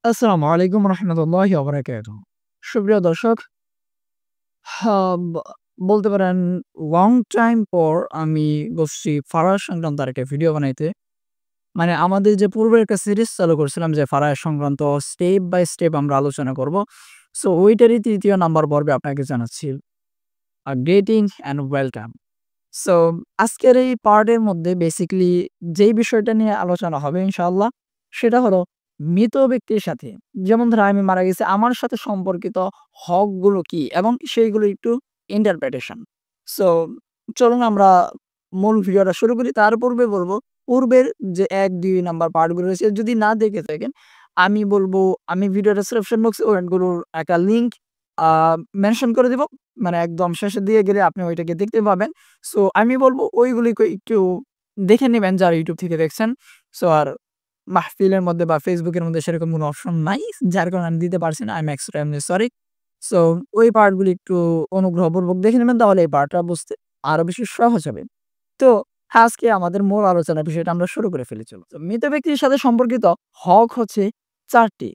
আসসালামু আলাইকুম রহমতুল্লাহি ওয়া বারাকাতুহু। সুপ্রিয় দর্শক, ব বলতে পারেন লং টাইম পর আমি বসছি ফারাহ সংক্রান্ত আরেকটা ভিডিও বানাইতে। মানে আমাদের যে পূর্বের একটা সিরিজ চালু করছিলাম যে ফারাহ সংক্রান্ত স্টেপ বাই স্টেপ আমরা আলোচনা করব। সো ওইটারই ৩য় নাম্বার পর্বে আপনাকে জানাচ্ছি গ্রিটিং অ্যান্ড ওয়েলকাম। সো আজকের এই পার্টের মধ্যে বেসিক্যালি যেই বিষয়টা নিয়ে আলোচনা হবে ইনশাআল্লাহ, সেটা হলো মৃত ব্যক্তির সাথে, যেমন ধরেন আমি মারা গেছি, আমার সাথে সম্পর্কিত হকগুলো কি এবং সেইগুলো একটু ইন্টারপ্রিটেশন। সো চলুন আমরা মূল ভিডিওটা শুরু করি। তার পূর্বে বলবো, পূর্বের যে ১-২ নাম্বার পার্টগুলো রয়েছে যদি না দেখে থাকেন, আমি বলবো আমি ভিডিও ডেসক্রিপশন বক্সে ওইগুলোর একটা লিঙ্ক আ মেনশন করে দিব। মানে একদম শেষের দিকে গেলে আপনি ওইটাকে দেখতে পাবেন। সো আমি বলব ওইগুলিকে একটু দেখে নিবেন যারা YouTube থেকে দেখছেন। সো আর মাহফিলের মধ্যে বা Facebook এর মধ্যে সেরকম কোনো অপশন নাই। যার কারণে আমি দিতে পারছি না। I am extremely sorry. So ওই পার্টগুলি একটু অনুগ্রহপূর্বক দেখে নিবেন, তাহলে এই পার্টটা বুঝতে আরো বেশি সহজ হবে। তো আজকে আমাদের মূল আলোচনার বিষয়টা আমরা শুরু করে ফেলি চলুন। তো মৃত ব্যক্তির সাথে সম্পর্কিত হক হচ্ছে ৪ টি।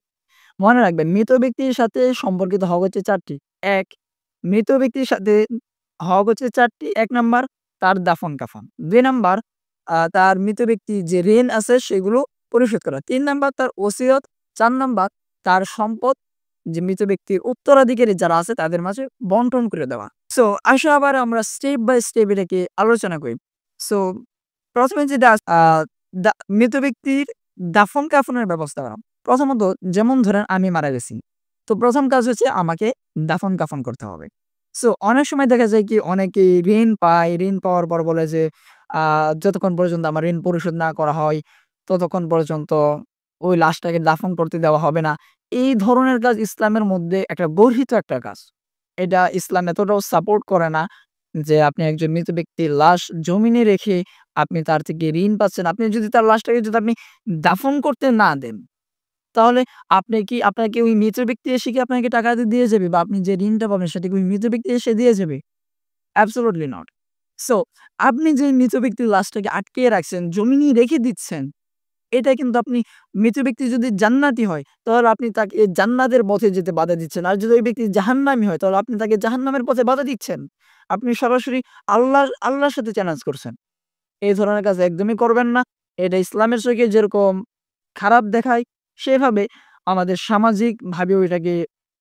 মনে রাখবেন, মৃত ব্যক্তির সাথে সম্পর্কিত হক হচ্ছে ৪ টি। ১, মৃত ব্যক্তির সাথে হক হচ্ছে ৪ টি। ১ নাম্বার তার দাফন-কাফন। ২ নাম্বার তার মৃত ব্যক্তির যে ঋণ আছে সেগুলো পরিশোধ করা। ৩ নাম্বার তার ওসিয়ত। ৪ নাম্বার তার সম্পদ যে মৃত ব্যক্তির উত্তরাধিকারী যারা আছে তাদের মাঝে বন্টন করে দেওয়া। সো আসো আবার আমরা স্টেপ বাই স্টেপ এটাকে আলোচনা করি। সো ১ম এ যেটা মৃত ব্যক্তির দাফন-কাফনের ব্যবস্থা করা। প্রথমত যেমন ধরেন আমি মারা গেছি। তো ১ম কাজ হচ্ছে আমাকে দাফন-কাফন করতে হবে। সো অনেক সময় দেখা যায় কি অনেকেই ঋণ পায়, ঋণ পাওয়ার পর বলে যে আ যতক্ষণ পর্যন্ত আমার ঋণ পরিশোধ না করা হয়, ততক্ষণ পর্যন্ত ওই লাশটাকে দাফন করতে দেওয়া হবে না। এই ধরনের কাজ ইসলামের মধ্যে একটা গর্হিত একটা কাজ। এটা ইসলাম এতটাও সাপোর্ট করে না যে আপনি একজন মৃত ব্যক্তির লাশ জমিনে রেখে আপনি তার থেকে ঋণ পাচ্ছেন। আপনি যদি তার লাশটাকে যদি আপনি দাফন করতে না দেন, তাহলে আপনাকে ওই মৃত ব্যক্তি এসে কি আপনাকে টাকা দিয়ে যাবে? বা আপনি যে ঋণটা পাবেন সেটা কি ওই মৃত ব্যক্তি এসে দিয়ে যাবে? Absolutely not. সো আপনি যে মৃত ব্যক্তির লাশটাকে আটকিয়ে রাখছেন, জমিনে রেখে দিচ্ছেন, এটা কিন্তু আপনি মৃত ব্যক্তি যদি জান্নাতি হয়, তাহলে আপনি তাকে জান্নাতের পথে যেতে বাধা দিচ্ছেন। আর যদি ওই ব্যক্তি জাহান্নামী হয়, তাহলে আপনি তাকে জাহান্নামের পথে বাধা দিচ্ছেন। আপনি সরাসরি আল্লাহর সাথে চ্যালেঞ্জ করছেন। এই ধরনের কাজ একদমই করবেন না। এটা ইসলামের চোখে যেরকম খারাপ দেখায়, সেভাবে আমাদের সামাজিকভাবেও এটাকে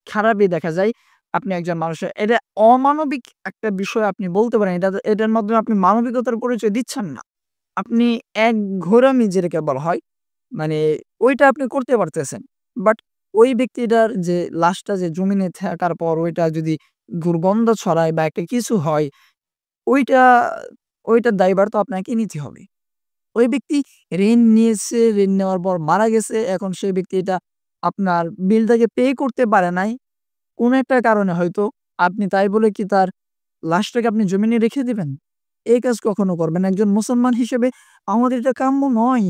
খারাপই দেখা যায়। আপনি একজন মানুষের এটা অমানবিক একটা বিষয় আপনি বলতে পারেন। এটার মাধ্যমে আপনি মানবিকতার পরিচয় দিচ্ছেন না। আপনি একঘেয়েমি যেটাকে বলা হয়, মানে ওইটা আপনি করতে পারতেছেন। বাট ওই ব্যক্তিটার যে লাশটা যে জমিনে থাকার পর ওইটা যদি দুর্গন্ধ ছড়ায় বা একটা কিছু হয়, ওইটা ওইটার দায়ভার তো আপনাকে নিতে হবে। ওই ব্যক্তি ঋণ নিয়েছে, ঋণ নেওয়ার পর মারা গেছে। এখন সেই ব্যক্তি এটা আপনার বিলটাকে পে করতে পারে নাই। কোনো একটা কারণে হয়তো আপনি তাই বলে কি তার লাশটাকে আপনি জমিনে রেখে দিবেন? এই কাজ কখনো করবেন না। একজন মুসলমান হিসেবে আমাদের এটা কাম্য নয়।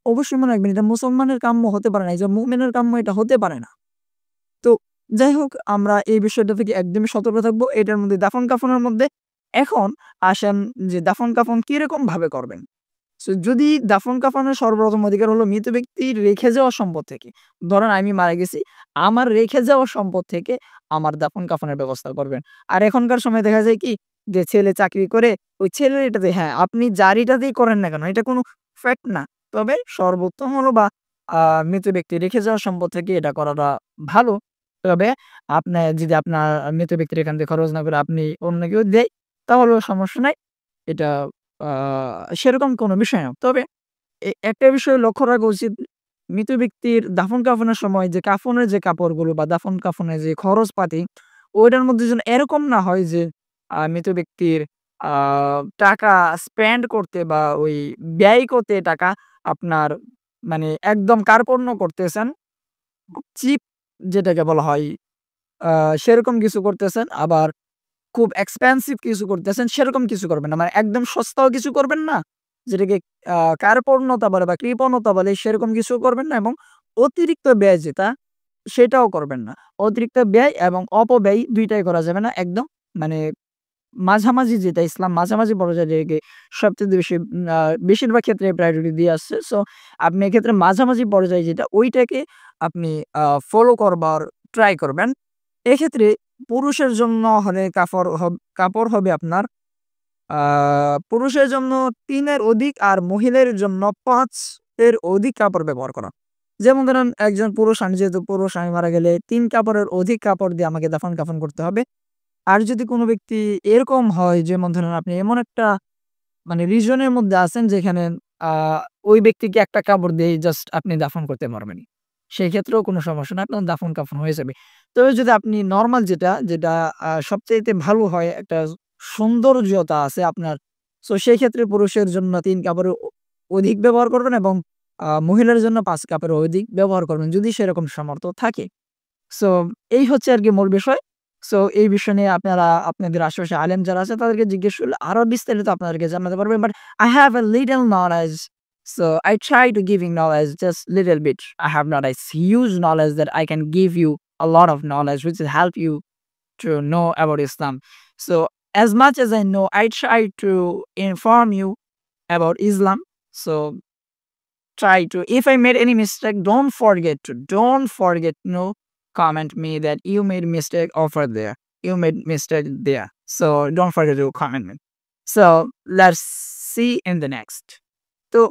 অবশ্যই মনে রাখবেন, এটা মুসলমানের কাম্য হতে পারে না। একজন মুমিনের কাম্য এটা হতে পারে না। তো যাই হোক, আমরা এই বিষয়টা থেকে একদমই সতর্ক থাকবো। এটার মধ্যে দাফন-কাফনের মধ্যে এখন আসেন যে দাফন-কাফন কিরকম ভাবে করবেন? সো যদি দাফন-কাফনের সর্বপ্রথম অধিকার হলো মৃত ব্যক্তির রেখে যাওয়া সম্পদ থেকে। ধরেন আমি মারা গেছি, আমার রেখে যাওয়া সম্পদ থেকে আমার দাফন-কাফনের ব্যবস্থা করবেন। আর এখনকার সময় দেখা যায় কি যে ছেলে চাকরি করে ওই ছেলের এটাতে, হ্যাঁ, আপনি যার এটাতেই করেন না কেন এটা কোনো ফ্যাক্ট না। তবে সর্বোত্তম হলো বা আ মৃত ব্যক্তি রেখে যাওয়া সম্পদ থেকে এটা করাটা ভালো। তবে যদি আপনার মৃত ব্যক্তির এখান থেকে খরচ না করে আপনি অন্য কেউ দেয়, তাহলেও সমস্যা নাই। এটা আ সেরকম কোনো বিষয় না। তবে একটা বিষয় লক্ষ্য রাখা উচিত, মৃত ব্যক্তির দাফন-কাফনের সময় যে কাফনের যে কাপড়গুলো বা দাফন-কাফনের যে খরচপাতি, ওইটার মধ্যে যেন এরকম না হয় যে মৃত ব্যক্তির আ টাকা স্পেন্ড করতে বা ওই ব্যয় করতে টাকা আপনার মানে একদম কার্পণ্য করতেছেন। চিপ যেটাকে বলা হয়, আ সেরকম কিছু করতেছেন। আবার খুব এক্সপেনসিভ কিছু করতেছেন, সেরকম কিছু করবেন না। মানে একদম সস্তাও কিছু করবেন না, যেটাকে কার্পণ্যতা বলে বা কৃপণতা বলে, সেরকম কিছু করবেন না এবং অতিরিক্ত ব্যয় যেটা, সেটাও করবেন না। অতিরিক্ত ব্যয় এবং অপব্যয় ২ টাই করা যাবে না। একদম মানে মাঝামাঝি যেটা ইসলাম মাঝামাঝি পর্যায়ে সবচেয়ে বেশি বেশিরভাগ ক্ষেত্রে প্রায়োরিটি দিয়ে আসছে। সো আপনি এক্ষেত্রে মাঝামাঝি পর্যায়ে যেটা ওইটাকে আপনি ফলো করবার ট্রাই করবেন। এক্ষেত্রে পুরুষের জন্য হলে কাপড় হবে আপনার আ পুরুষের জন্য ৩ এর অধিক আর মহিলার জন্য ৫ এর অধিক কাপড় ব্যবহার করা। যেমন ধরেন একজন পুরুষ, আমি যেহেতু পুরুষ, আমি মারা গেলে ৩ কাপড়ের অধিক কাপড় দিয়ে আমাকে দাফন-কাফন করতে হবে। আর যদি কোনো ব্যক্তি এরকম হয়, যেমন ধরেন আপনি এমন একটা মানে রিজন এর মধ্যে আছেন যেখানে আ ওই ব্যক্তিকে একটা কাপড় দিয়েই জাস্ট আপনি দাফন করতে পারবেন। সেক্ষেত্রেও কোনো সমস্যা না। আপনার দাফন-কাফন হয়ে যাবে। তবে যদি আপনি নরমাল যেটা সবচাইতে ভালো হয়, একটা সৌন্দর্যতা আছে আপনার। সো সেই ক্ষেত্রে পুরুষের জন্য ৩ কাপড়ের অধিক ব্যবহার করবেন এবং মহিলার জন্য ৫ কাপের অধিক ব্যবহার করবেন যদি সেরকম সামর্থ্য থাকে। সো এই হচ্ছে আরকি মূল বিষয়। সো এই বিষয় নিয়ে আপনারা আপনাদের আশেপাশে আলেম যারা আছে তাদেরকে জিজ্ঞেস করলে আরো বিস্তারিত আপনাদেরকে জানাতে পারবেন। But I have a little knowledge, so I try to giving knowledge just little bit. I have not a huge knowledge that I can give you a lot of knowledge which will help you to know about Islam. So as much as I know, I try to inform you about Islam. So try to, if I made any mistake, don't forget no comment me that you made mistake over there, you made mistake there, so don't forget to comment me. So let's see in the next. তো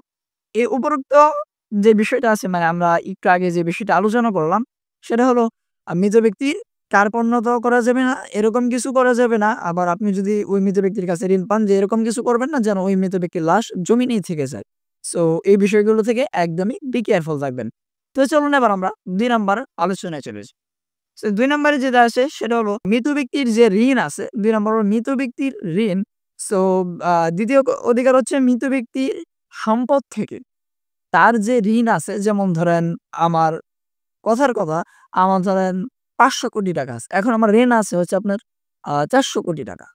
এই উপরোক্ত যে বিষয়টা আছে, মানে আমরা একটু আগে যে বিষয়টা আলোচনা করলাম সেটা হলো মৃত ব্যক্তির কার্পণ্যতাও করা যাবে না, এরকম কিছু করা যাবে না। আবার আপনি যদি ওই মৃত ব্যক্তির কাছে ঋণ পান, যে এরকম কিছু করবেন না যেন ওই মৃত ব্যক্তির লাশ জমিনেই থেকে যায়। সো এই বিষয়গুলো থেকে একদমই বি কেয়ারফুল থাকবেন। তো চলুন এবার আমরা ২ নাম্বার আলোচনায় চলে যাই। সো ২ নাম্বারে যেটা আসে সেটা হলো মৃত ব্যক্তির যে ঋণ আছে, ২ নাম্বার হলো মৃত ব্যক্তির ঋণ। সো ২য় অধিকার হচ্ছে মৃত ব্যক্তির সম্পদ থেকে তার যে ঋণ আছে, যেমন ধরেন আমার কথার কথা, আমার ধরেন ৳৫০০,০০,০০,০০০ আছে। এখন আমার ঋণ আছে হচ্ছে আপনার ৳৪০০,০০,০০,০০০।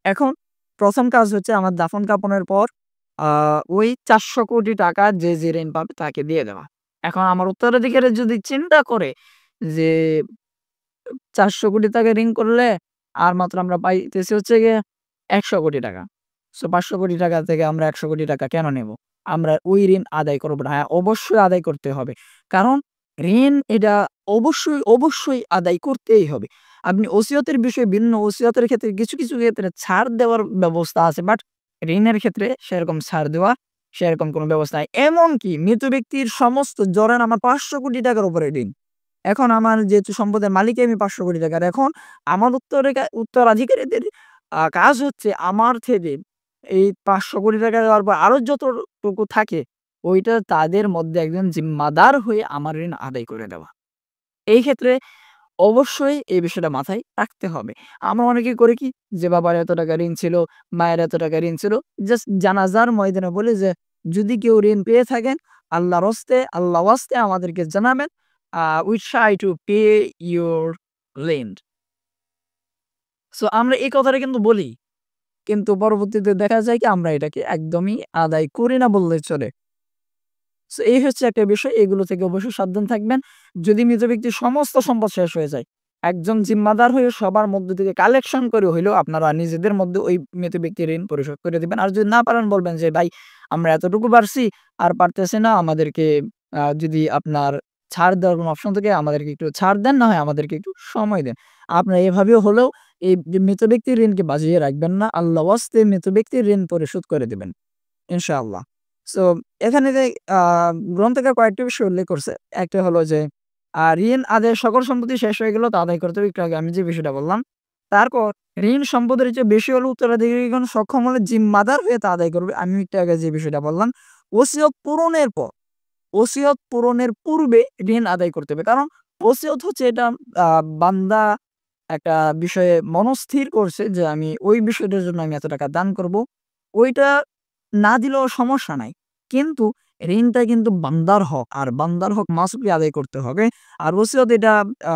এখন ১ম কাজ হচ্ছে আমার দাফন-কাফনের পর আ ওই ৳৪০০,০০,০০,০০০ যে ঋণ পাবে তাকে দিয়ে দেওয়া। এখন আমার উত্তরাধিকারী যদি চিন্তা করে যে ৳৪০০,০০,০০,০০০ ঋণ করলে আর মাত্র আমরা পাইতেছি হচ্ছে গিয়ে ৳১০০,০০,০০,০০০। সো ৳৫০০,০০,০০০ থেকে আমরা ৳১০০,০০,০০০ কেন নেব? আমরা ওই ঋণ আদায় করব না। হ্যাঁ, অবশ্যই আদায় করতে হবে। কারণ ঋণ এটা অবশ্যই আদায় করতেই হবে। আপনি ওসিয়তের বিষয়ে ভিন্ন, ওসিয়তের ক্ষেত্রে কিছু ক্ষেত্রে ছাড় দেওয়ার ব্যবস্থা আছে। বাট ঋণের ক্ষেত্রে সেরকম ছাড় দেওয়া সেরকম কোনো ব্যবস্থা নাই। এমনকি মৃত ব্যক্তির সমস্ত, ধরেন আমার ৳৫০০,০০,০০,০০০ উপরে ঋণ। এখন আমার যেহেতু সম্পদের মালিকই আমি ৳৫০০,০০,০০০, এখন আমার উত্তরাধিকারীদের কাজ হচ্ছে আমার থেকে এই ৳৫০০,০০,০০০ দেওয়ার পর আরো যতটুকু থাকে ওইটা তাদের মধ্যে একজন জিম্মাদার হয়ে আমার ঋণ আদায় করে দেওয়া। এই ক্ষেত্রে অবশ্যই এই বিষয়টা মাথায় রাখতে হবে। আমরা অনেকেই করি কি, যে বাবার এত টাকা ঋণ ছিল, মায়ের এত টাকা ঋণ ছিল। জাস্ট জানাজার ময়দানে বলি যে যদি কেউ ঋণ পেয়ে থাকেন আল্লাহর ওয়াস্তে আমাদেরকে জানাবেন। We try to pay your rent. So আমরা এই কথাটা কিন্তু বলি। কিন্তু পরবর্তীতে দেখা যায় কি আমরা এটাকে একদমই আদায় করি না বললেই চলে। সো এই হচ্ছে একটা বিষয়। এগুলো থেকে অবশ্যই সাবধান থাকবেন। যদি মৃত ব্যক্তির সমস্ত সম্পদ শেষ হয়ে যায়, একজন জিম্মাদার হয়ে সবার মধ্য থেকে কালেকশন করে হইলেও আপনারা নিজেদের মধ্যে ওই মৃত ব্যক্তির ঋণ পরিশোধ করে দিবেন। আর যদি না পারেন বলবেন যে, "ভাই, আমরা এতটুকু পারছি, আর পারতেছি না। আমাদেরকে যদি আপনার ছাড় দেওয়ার কোনো অপশন থাকে আমাদেরকে একটু ছাড় দেন, না হয় আমাদেরকে একটু সময় দেন।" আপনারা এভাবেও হলেও এই যে মৃত ব্যক্তির ঋণকে বাঁচিয়ে রাখবেন না। আল্লাহ ওয়াস্তে মৃত ব্যক্তির ঋণ পরিশোধ করে দিবেন ইনশাআল্লাহ। সো এখানে যে আ গ্রন্থকার কয়েকটি বিষয় উল্লেখ করছে। একটা হলো যে ঋণ আদায়ের সকল সম্পত্তি শেষ হয়ে গেলেও তা আদায় করতে হবে। একটু আগে আমি যে বিষয়টা বললাম। তারপর ঋণ সম্পদের চেয়ে বেশি হলে উত্তরাধিকারীগণ সক্ষম হলে জিম্মাদার হয়ে তা আদায় করবে। আমি একটু আগে যে বিষয়টা বললাম। ওসিয়ত পূরণের পর, ওসিয়ত পূরণের পূর্বে ঋণ আদায় করতে হবে। কারণ ওসিয়ত হচ্ছে এটা বান্দা একটা বিষয়ে মনস্থির করছে যে আমি ওই বিষয়টার জন্য আমি এত টাকা দান করব। ওইটা না দিলেও সমস্যা নাই। কিন্তু ঋণটা কিন্তু বান্দার হক। আর বান্দার হক মাস্ট বি আদায় করতে হবে। আর ওসিয়ত এটা আ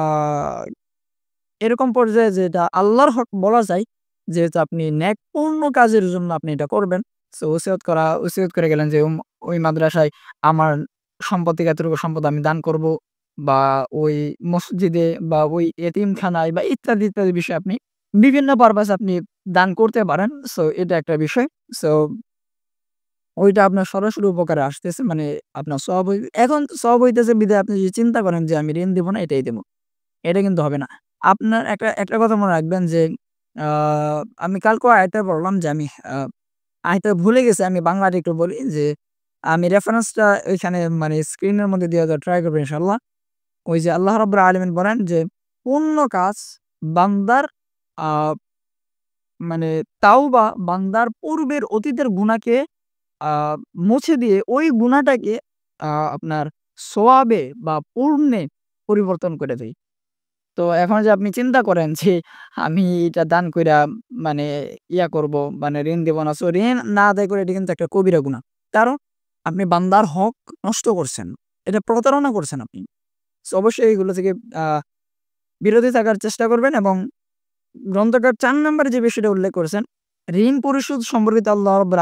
এরকম পর্যায়ে যে এটা আল্লাহর হক বলা যায়। যেহেতু আপনি ন্যাকপূর্ণ কাজের জন্য আপনি এটা করবেন। সো ওসিয়ত করে গেলেন যে ওই মাদ্রাসায় আমার সম্পদ থেকে এতটুকু সম্পদ আমি দান করব, বা ওই মসজিদে বা ওই এতিমখানায় বা ইত্যাদি বিষয়ে আপনি বিভিন্ন পারপাস আপনি দান করতে পারেন। সো এটা একটা বিষয়। সো ওইটা আপনার সরাসরি উপকারে আসতেছে। মানে আপনার সওয়াব এখন সওয়াব হইতেছে বিধায় আপনি যদি চিন্তা করেন যে আমি ঋণ দিব না, এটাই দিব। এটা কিন্তু হবে না। আপনার একটা কথা মনে রাখবেন যে আ আমি কালকেও আয়াতটা পড়লাম যে আমি আয়াতটা ভুলে গেছি। আমি বাংলাটা একটু বলি যে আমি রেফারেন্সটা ওইখানে মানে স্ক্রিনের মধ্যে দেওয়া ট্রাই করব ইনশাআল্লাহ। ওই যে আল্লাহ রাব্বুল আলামিন বলেন যে, "পূর্ণ কাজ বান্দার আ মানে তাওবা বান্দার পূর্বের অতীতের গুনাহকে আ মুছে দিয়ে ওই গুনাহটাকে আপনার সওয়াবে বা পুণ্যে পরিবর্তন করে দেয়।" তো এখন যে আপনি চিন্তা করেন যে আমি এটা দান কইরা মানে করব মানে ঋণ দিব না। সো ঋণ না আদায় করে এটা কিন্তু একটা কবিরা গুনাহ। কারণ আপনি বান্দার হক নষ্ট করছেন। এটা প্রতারণা করছেন আপনি। সো অবশ্যই এগুলো থেকে আ বিরত থাকার চেষ্টা করবেন এবং গ্রন্থকার ৪ নম্বরে যে বিষয়টা উল্লেখ করেছেন, ঋণ পরিশোধ সম্পর্কিত আল্লাহ রাব্বুল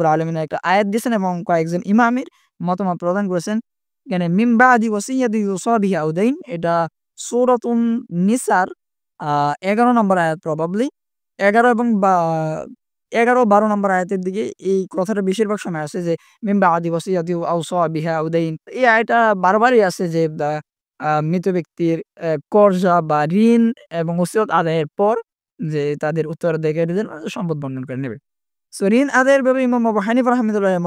আলামিনের একটা আয়াত দিয়েছেন এবং কয়েকজন ইমামের মতামত প্রদান করেছেন। এখানে মিন বাদি ওয়াসিয়্যাতি ইউসা বিহা আও দাইন এটা সূরাতুন নিসার ১১ নম্বর আয়াত প্রবাবলি ১১ এবং ১১-১২ নম্বর আয়াতের দিকে এই কথাটা বেশিরভাগ সময় আসে যে মিন বাদি ওয়াসিয়্যাতি আওসা বিহা আও দাইন। এই আয়াতটা বারবারই আসে যে মৃত ব্যক্তির কর্জা বা ঋণ এবং ওসিয়ত আদায়ের পর যে তাদের উত্তরাধিকারীদের সম্পদ বন্টন করে নেবে। সো ঋণ আদায়ের ব্যাপারে ইমাম আবু হানিফা রাহমাতুল্লাহির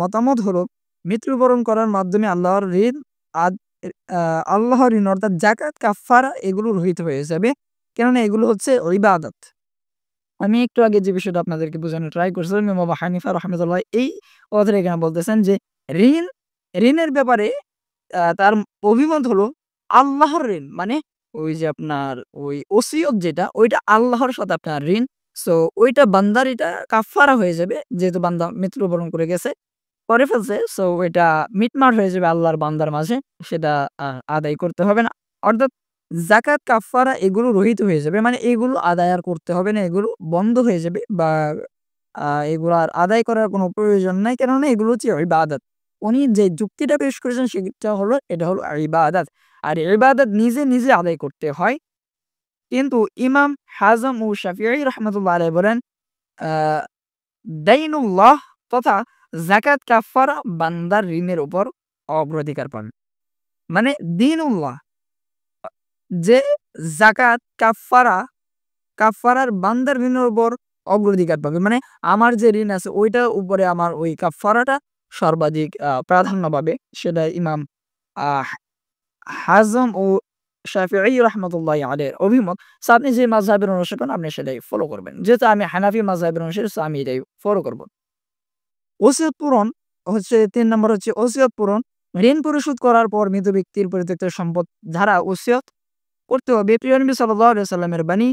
মতামত হলো মৃত্যুবরণ করার মাধ্যমে আল্লাহর ঋণ আদ আ আল্লাহর ঋণ অর্থাৎ যাকাত, কাফফারা এগুলো রহিত হয়ে যাবে। কেননা এগুলো হচ্ছে ইবাদত। আমি একটু আগে যে বিষয়টা আপনাদেরকে বোঝানোর ট্রাই করছিলাম ইমাম আবু হানিফা রাহমাতুল্লাহ এই কথাটা এখানে বলতেছেন যে ঋণ ঋণের ব্যাপারে তার অভিমত হলো আল্লাহর ঋণ। মানে ওই যে আপনার ওই ওসিয়ত যেটা ওইটা আল্লাহর সাথে আপনার ঋণ। সো ওইটা বান্দার এটা কাফারা হয়ে যাবে। যেহেতু বান্দা মৃত্যুবরণ করে গেছে, করে ফেলছে। সো ওইটা মিটমাট হয়ে যাবে আল্লাহর বান্দার মাঝে। সেটা আদায় করতে হবে না। অর্থাৎ যাকাত, কাফারা এগুলো রহিত হয়ে যাবে। মানে এগুলো আদায় আর করতে হবে না। এগুলো বন্ধ হয়ে যাবে বা এগুলো আর আদায় করার কোনো প্রয়োজন নাই। কেননা এগুলো হচ্ছে ইবাদত। উনি যে যুক্তিটা পেশ করেছেন সেটা হলো এটা হলো ইবাদত। আর ইবাদত নিজে আদায় করতে হয়। কিন্তু ইমাম হাজম ও শাফিঈ রাহমাতুল্লাহ আলাইহি বলেন আ দাইনুল্লাহ তথা যাকাত কাফারা বান্দার ঋণের উপর অগ্রাধিকার পাবে। মানে দীনুল্লাহ যে যাকাত কাফারার বান্দার ঋণের উপর অগ্রাধিকার পাবে। মানে আমার যে ঋণ আছে ওইটার উপরে আমার ওই কাফারাটা সর্বাধিক প্রাধান্য পাবে। সেটা ইমাম আ হাজম ও শাফিঈ রাহমাতুল্লাহি আলাইহির অভিমত। সো আপনি যে মাযহাবের অনুসারী হন আপনি সেটাই ফলো করবেন। যেহেতু আমি হানাফি মাযহাবের অনুসারী সো আমি এটাই ফলো করব। ওসিয়ত পূরণ হচ্ছে ৩ নম্বর হচ্ছে ওসিয়ত পূরণ। ঋণ পরিশোধ করার পর মৃত ব্যক্তির পরিত্যক্ত সম্পদ ধারা ওসিয়ত করতে হবে। প্রিয় নবী সাল্লাল্লাহু আলাইহি ওয়াসাল্লামের বাণী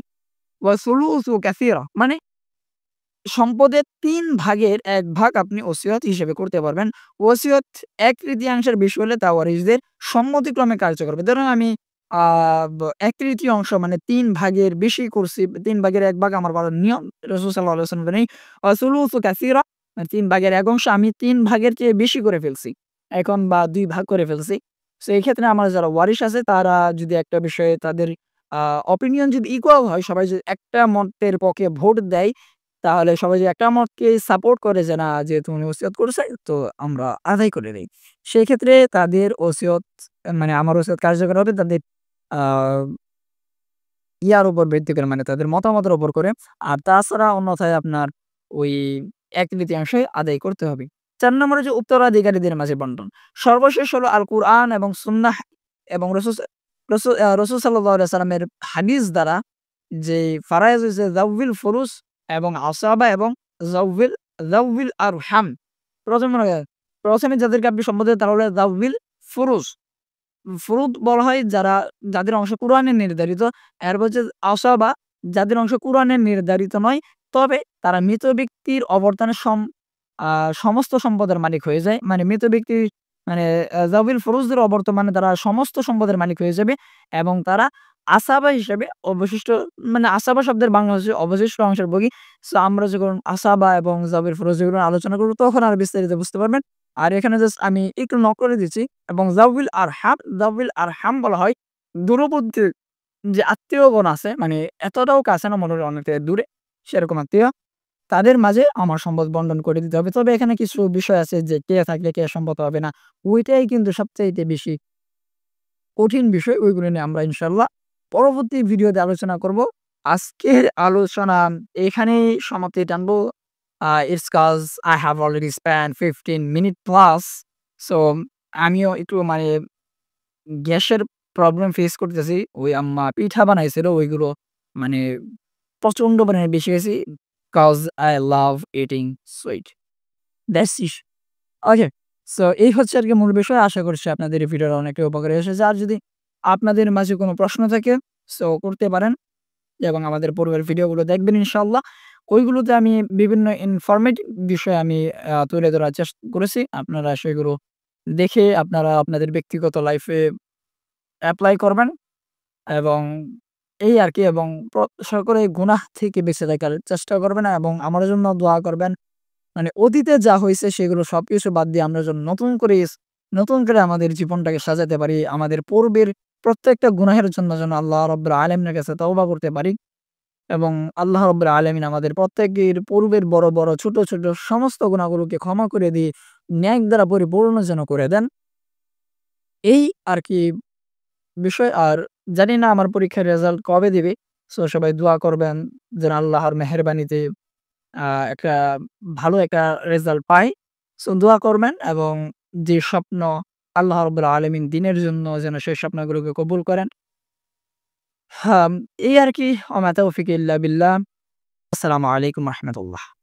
ওয়া সুলুসু কাসীরা মানে সম্পদের ৩ ভাগের ১ ভাগ আপনি ওসিয়ত হিসেবে করতে পারবেন। ওসিয়ত ১/৩ বেশি হলে তা ওয়ারিসদের সম্মতিক্রমে কার্যকর হবে। ধরুন আমি আ ১/৩ মানে ৩ ভাগের বেশি করছি। ৩ ভাগের ১ ভাগ আমার করার নিয়ম। রাসূল সাল্লাল্লাহু আলাইহি ওয়াসাল্লাম বলেন সুলুসু কাসীরা ৩ ভাগের ১ অংশ আমি ৩ ভাগের চেয়ে বেশি করে ফেলছি। এখন বা ২ ভাগ করে ফেলছি। সো এই ক্ষেত্রে আমার যারা ওয়ারিশ আছে তারা যদি একটা বিষয়ে তাদের আ অপিনিয়ন যদি ইকুয়াল হয়, সবাই যদি একটা মতের পক্ষে ভোট দেয় তাহলে সবাই যে একটা মতকে সাপোর্ট করে যে না যেহেতু উনি ওসিয়ত করেছে তো আমরা আদায় করে দেই। সেক্ষেত্রে তাদের ওসিয়ত মানে আমার ওসিয়ত কার্যকর হবে তাদের আ ইয়ার উপর ভিত্তি করে মানে তাদের মতামতের উপর করে। আর তাছাড়া অন্যথায় আপনার ওই ১/৩ আদায় করতে হবে। ৪ নম্বরে যে উত্তরাধিকারীদের মাঝে বন্টন। সর্বশেষ হলো আল কুরআন এবং সুন্নাহ এবং রাসূল সাল্লাল্লাহু আলাইহি সাল্লামের হাদিস দ্বারা যে ফারায়েজ হইছে যাউযিল ফুরুস এবং আসাবা এবং যাউযিল যাউযিল আরহাম। প্রথমে প্রথমে যাদেরকে আপনি সম্বোধন করেন তারা হলো যাউযিল ফুরুস। ফুরুদ বলা হয় যাদের অংশ কুরআনে নির্ধারিত। এরপর হচ্ছে আসাবা যাদের অংশ কুরআনে নির্ধারিত নয়। তবে তারা মৃত ব্যক্তির অবর্তনে আ সমস্ত সম্পদের মালিক হয়ে যায়। মানে মৃত ব্যক্তি মানে যাবিল ফুরুজদের অবর্তমানে তারা সমস্ত সম্পদের মালিক হয়ে যাবে এবং তারা আসাবা হিসেবে অবশিষ্ট মানে আসাবা শব্দের বাংলা হচ্ছে অবশিষ্ট অংশের ভোগী। সো আমরা যখন আসাবা এবং যাবিল ফুরুজ এগুলো আলোচনা করব তখন আরো বিস্তারিত বুঝতে পারবেন। আর এখানে জাস্ট আমি একটু নক করে দিচ্ছি এবং যাউবিল আরহাম বলা হয় দূরবর্তী যে আত্মীয়গণ আছে মানে এতটাও কাছে না মনে হয় অনেকটা দূরে সেরকম আত্মীয়, তাদের মাঝে আমার সম্পদ বন্টন করে দিতে হবে। তবে এখানে কিছু বিষয় আছে যে কে থাকলে কে সম্মত হবে না। ওইটাই কিন্তু সবচাইতে বেশি কঠিন বিষয়। ওইগুলো নিয়ে আমরা ইনশাআল্লাহ পরবর্তী ভিডিওতে আলোচনা করব। আজকের আলোচনা এখানেই সমাপ্তি টানবো। It's 'cause I have already spent 15 minute plus. So আমিও একটু মানে গ্যাসের প্রবলেম ফেস করতেছি। ওই আম্মা পিঠা বানাইছিল ওইগুলো মানে প্রচন্ড পরিমাণে বেশি গেছি। 'Cause I love eating sweet. That's it. Okay. So এই হচ্ছে আরকি মূল বিষয়। আশা করছি আপনাদের এই ভিডিওটা অনেকটা উপকারে এসেছে। আর যদি আপনাদের মাঝে কোনো প্রশ্ন থাকে সো করতে পারেন এবং আমাদের পূর্বের ভিডিওগুলো দেখবেন ইনশাআল্লাহ। ওইগুলোতে আমি বিভিন্ন ইনফরমেটিভ বিষয় আমি তুলে ধরার চেষ্টা করেছি। আপনারা সেগুলো দেখে আপনারা আপনাদের ব্যক্তিগত লাইফে এপ্লাই করবেন এবং এই আরকি এবং সকলে গুনাহ থেকে বেঁচে থাকার চেষ্টা করবেন এবং আমার জন্য দোয়া করবেন। মানে অতীতে যা হইছে সেগুলো সবকিছু বাদ দিয়ে আমরা যেন নতুন করে আমাদের জীবনটাকে সাজাতে পারি। আমাদের পূর্বের প্রত্যেকটা গুনাহের জন্য যেন আল্লাহ রাব্বুল আলামিনের কাছে তওবা করতে পারি এবং আল্লাহ রাব্বুল আলামিন আমাদের প্রত্যেকের পূর্বের বড়, ছোট সমস্ত গুনাহগুলোকে ক্ষমা করে দিয়ে ন্যায় দ্বারা পরিপূর্ণ যেন করে দেন। এই আরকি বিষয়। আর জানি না আমার পরীক্ষার রেজাল্ট কবে দিবে। সো সবাই দোয়া করবেন যেন আল্লাহর মেহেরবানিতে আ একটা ভালো একটা রেজাল্ট পাই। সো দোয়া করবেন এবং যে স্বপ্ন আল্লাহ রাব্বুল আলামিন দিনের জন্য যেন সেই স্বপ্নগুলোকে কবুল করেন। এই আরকি ওমা তাওফিক ইল্লা বিল্লাহ। আসসালামু আলাইকুম রাহমাতুল্লাহ।